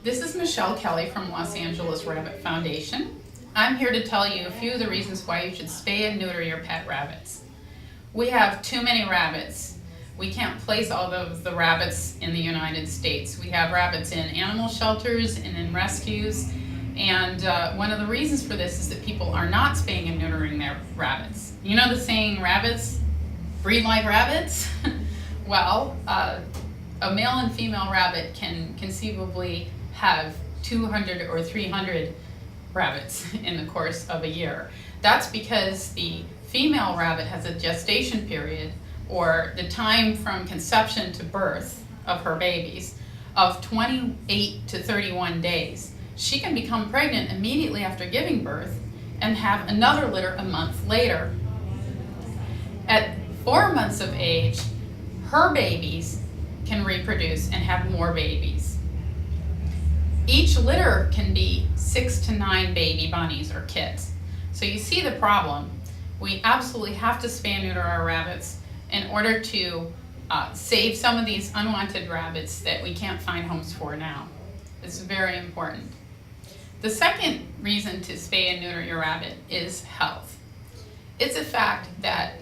This is Michelle Kelly from Los Angeles Rabbit Foundation. I'm here to tell you a few of the reasons why you should spay and neuter your pet rabbits. We have too many rabbits. We can't place all of the rabbits in the United States. We have rabbits in animal shelters and in rescues, and one of the reasons for this is that people are not spaying and neutering their rabbits. You know the saying, rabbits breed like rabbits? Well, a male and female rabbit can conceivably have 200 or 300 rabbits in the course of a year. That's because the female rabbit has a gestation period, or the time from conception to birth of her babies, of 28 to 31 days. She can become pregnant immediately after giving birth and have another litter a month later. At 4 months of age, her babies can reproduce and have more babies. Each litter can be 6 to 9 baby bunnies or kits. So you see the problem. We absolutely have to spay and neuter our rabbits in order to save some of these unwanted rabbits that we can't find homes for now. It's very important. The second reason to spay and neuter your rabbit is health. It's a fact that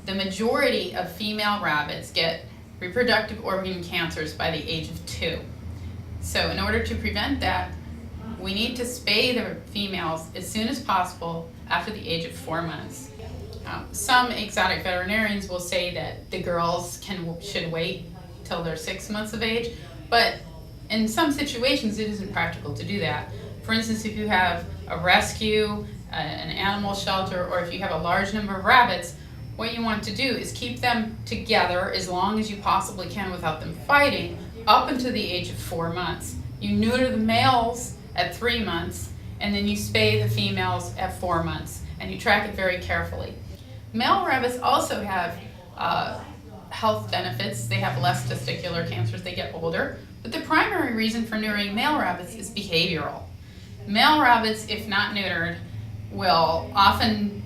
the majority of female rabbits get reproductive organ cancers by the age of 2. So in order to prevent that, we need to spay the females as soon as possible after the age of 4 months. Some exotic veterinarians will say that the girls should wait till they're 6 months of age, but in some situations it isn't practical to do that. For instance, if you have a rescue, an animal shelter, or if you have a large number of rabbits, what you want to do is keep them together as long as you possibly can without them fighting up until the age of 4 months. You neuter the males at 3 months, and then you spay the females at 4 months, and you track it very carefully. Male rabbits also have health benefits. They have less testicular cancers, they get older, but the primary reason for neutering male rabbits is behavioral. Male rabbits, if not neutered, will often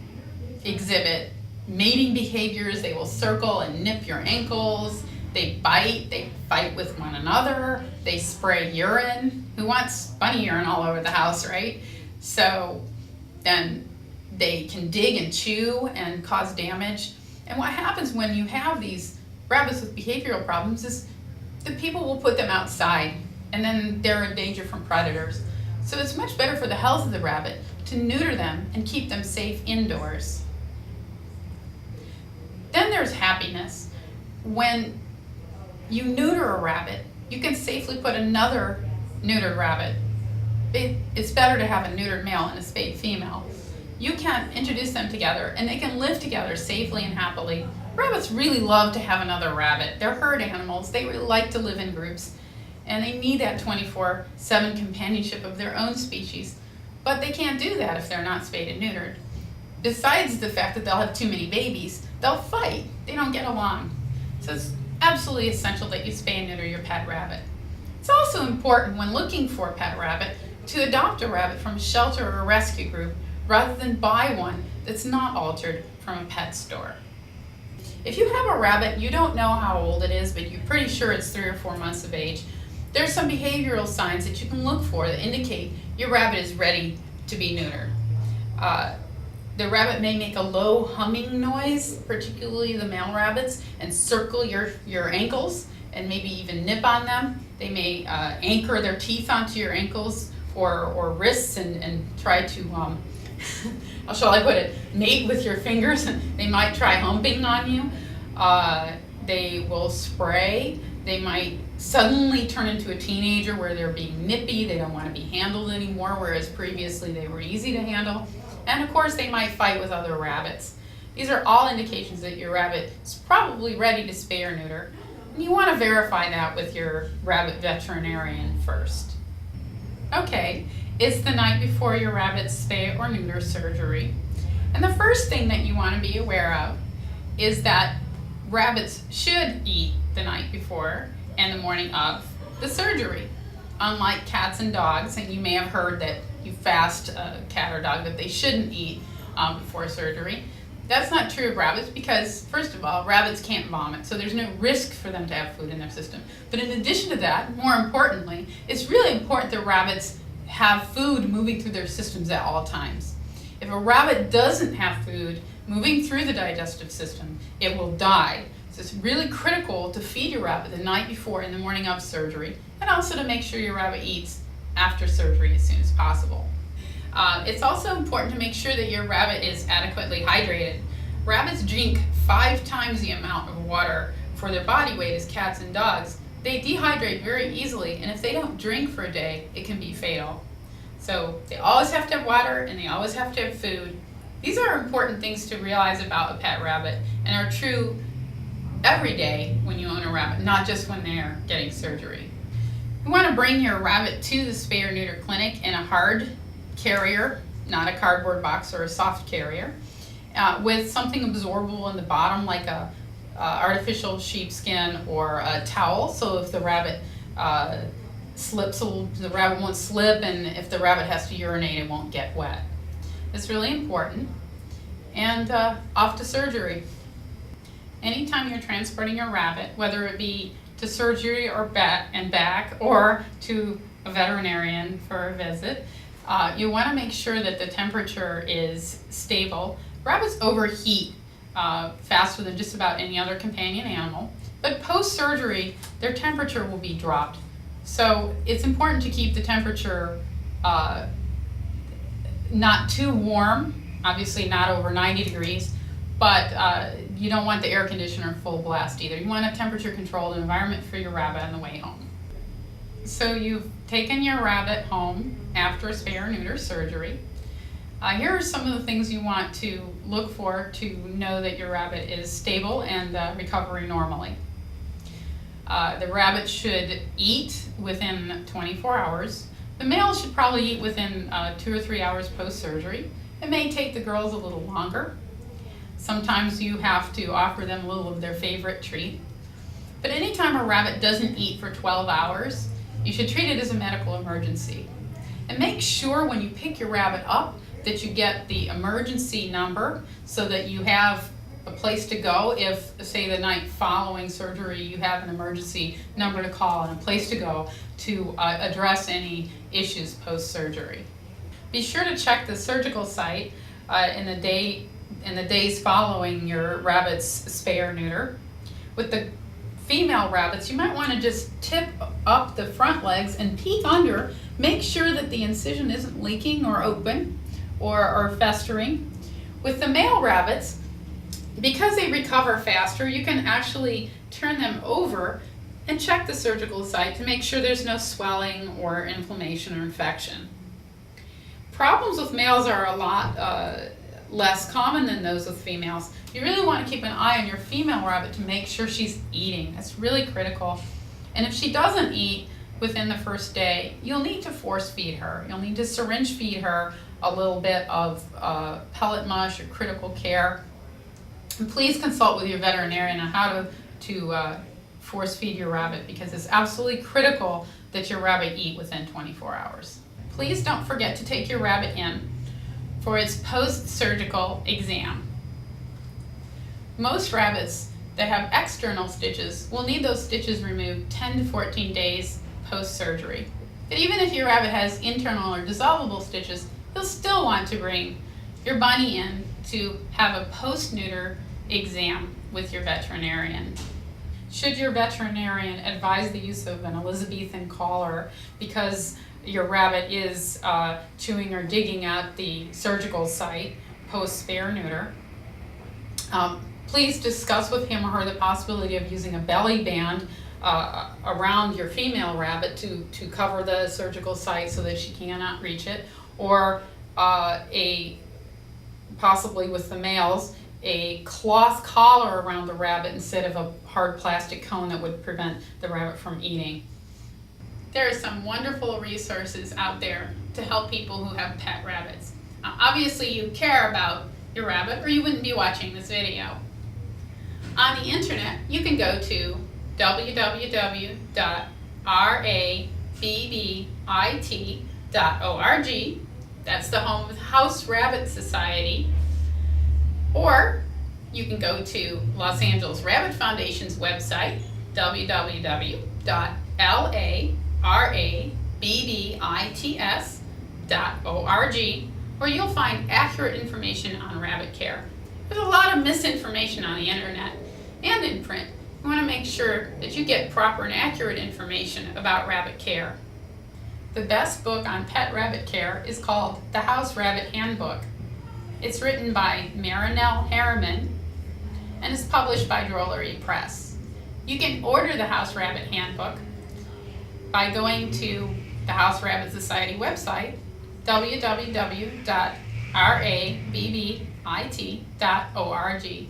exhibit mating behaviors. They will circle and nip your ankles. They bite, they fight with one another, they spray urine. Who wants bunny urine all over the house, right? So then they can dig and chew and cause damage. And what happens when you have these rabbits with behavioral problems is the people will put them outside, and then they're in danger from predators. So it's much better for the health of the rabbit to neuter them and keep them safe indoors. Then there's happiness. When you neuter a rabbit, you can safely put another neutered rabbit. It's better to have a neutered male and a spayed female. You can introduce them together and they can live together safely and happily. Rabbits really love to have another rabbit. They're herd animals. They really like to live in groups, and they need that 24/7 companionship of their own species. But they can't do that if they're not spayed and neutered. Besides the fact that they'll have too many babies, they'll fight. They don't get along. So it's absolutely essential that you spay and neuter your pet rabbit. It's also important when looking for a pet rabbit to adopt a rabbit from a shelter or a rescue group rather than buy one that's not altered from a pet store. If you have a rabbit, you don't know how old it is, but you're pretty sure it's 3 or 4 months of age, there's some behavioral signs that you can look for that indicate your rabbit is ready to be neutered. The rabbit may make a low humming noise, particularly the male rabbits, and circle your ankles and maybe even nip on them. They may anchor their teeth onto your ankles or wrists and try to, how shall I put it, mate with your fingers. They might try humping on you. They will spray. They might suddenly turn into a teenager where they're being nippy. They don't want to be handled anymore, whereas previously they were easy to handle. And of course, they might fight with other rabbits. These are all indications that your rabbit is probably ready to spay or neuter. And you want to verify that with your rabbit veterinarian first. Okay, it's the night before your rabbit's spay or neuter surgery. And the first thing that you want to be aware of is that rabbits should eat the night before and the morning of the surgery. Unlike cats and dogs, and you may have heard that you fast a cat or dog that they shouldn't eat before surgery, That's not true of rabbits because, first of all, rabbits can't vomit, so there's no risk for them to have food in their system. But in addition to that, more importantly, it's really important that rabbits have food moving through their systems at all times. If a rabbit doesn't have food moving through the digestive system, it will die. So it's really critical to feed your rabbit the night before and the morning of surgery, and also to make sure your rabbit eats after surgery as soon as possible. It's also important to make sure that your rabbit is adequately hydrated. Rabbits drink 5 times the amount of water for their body weight as cats and dogs. They dehydrate very easily, and if they don't drink for a day, it can be fatal. So they always have to have water and they always have to have food. These are important things to realize about a pet rabbit and are true every day when you own a rabbit, not just when they're getting surgery. You want to bring your rabbit to the spay or neuter clinic in a hard carrier, not a cardboard box or a soft carrier, with something absorbable in the bottom like a artificial sheepskin or a towel, so if the rabbit slips, the rabbit won't slip, and if the rabbit has to urinate, it won't get wet. It's really important. And off to surgery. Anytime you're transporting your rabbit, whether it be to surgery or back or to a veterinarian for a visit, you want to make sure that the temperature is stable. Rabbits overheat faster than just about any other companion animal, but post-surgery, their temperature will be dropped. So it's important to keep the temperature not too warm, obviously not over 90 degrees, but you don't want the air conditioner full blast either. You want a temperature controlled environment for your rabbit on the way home. So you've taken your rabbit home after a spay or neuter surgery. Here are some of the things you want to look for to know that your rabbit is stable and recovering normally. The rabbit should eat within 24 hours. The male should probably eat within 2 or 3 hours post-surgery. It may take the girls a little longer. Sometimes you have to offer them a little of their favorite treat. But anytime a rabbit doesn't eat for 12 hours, you should treat it as a medical emergency. And make sure when you pick your rabbit up that you get the emergency number so that you have a place to go if, say, the night following surgery you have an emergency number to call and a place to go to address any issues post-surgery. Be sure to check the surgical site in the days following your rabbit's spay or neuter. With the female rabbits, you might want to just tip up the front legs and peek under. Make sure that the incision isn't leaking or open or festering. With the male rabbits, because they recover faster, you can actually turn them over and check the surgical site to make sure there's no swelling or inflammation or infection. Problems with males are a lot less common than those with females. You really want to keep an eye on your female rabbit to make sure she's eating. That's really critical. And if she doesn't eat within the first day, you'll need to force feed her. You'll need to syringe feed her a little bit of pellet mush or critical care. And please consult with your veterinarian on how to force feed your rabbit, because it's absolutely critical that your rabbit eat within 24 hours. Please don't forget to take your rabbit in for its post-surgical exam. Most rabbits that have external stitches will need those stitches removed 10 to 14 days post-surgery. But even if your rabbit has internal or dissolvable stitches, you'll still want to bring your bunny in to have a post-neuter exam with your veterinarian. Should your veterinarian advise the use of an Elizabethan collar because your rabbit is chewing or digging at the surgical site post-spay or neuter, please discuss with him or her the possibility of using a belly band around your female rabbit to cover the surgical site so that she cannot reach it, or possibly with the males, a cloth collar around the rabbit instead of a hard plastic cone that would prevent the rabbit from eating. There are some wonderful resources out there to help people who have pet rabbits. Obviously you care about your rabbit or you wouldn't be watching this video. On the internet, you can go to www.rabbit.org. That's the home of House Rabbit Society. Or you can go to Los Angeles Rabbit Foundation's website, www.labrabbits.org, where you'll find accurate information on rabbit care. There's a lot of misinformation on the internet and in print. You want to make sure that you get proper and accurate information about rabbit care. The best book on pet rabbit care is called The House Rabbit Handbook. It's written by Marinelle Harriman and is published by Drollery Press. You can order the House Rabbit Handbook by going to the House Rabbit Society website, www.rabbit.org.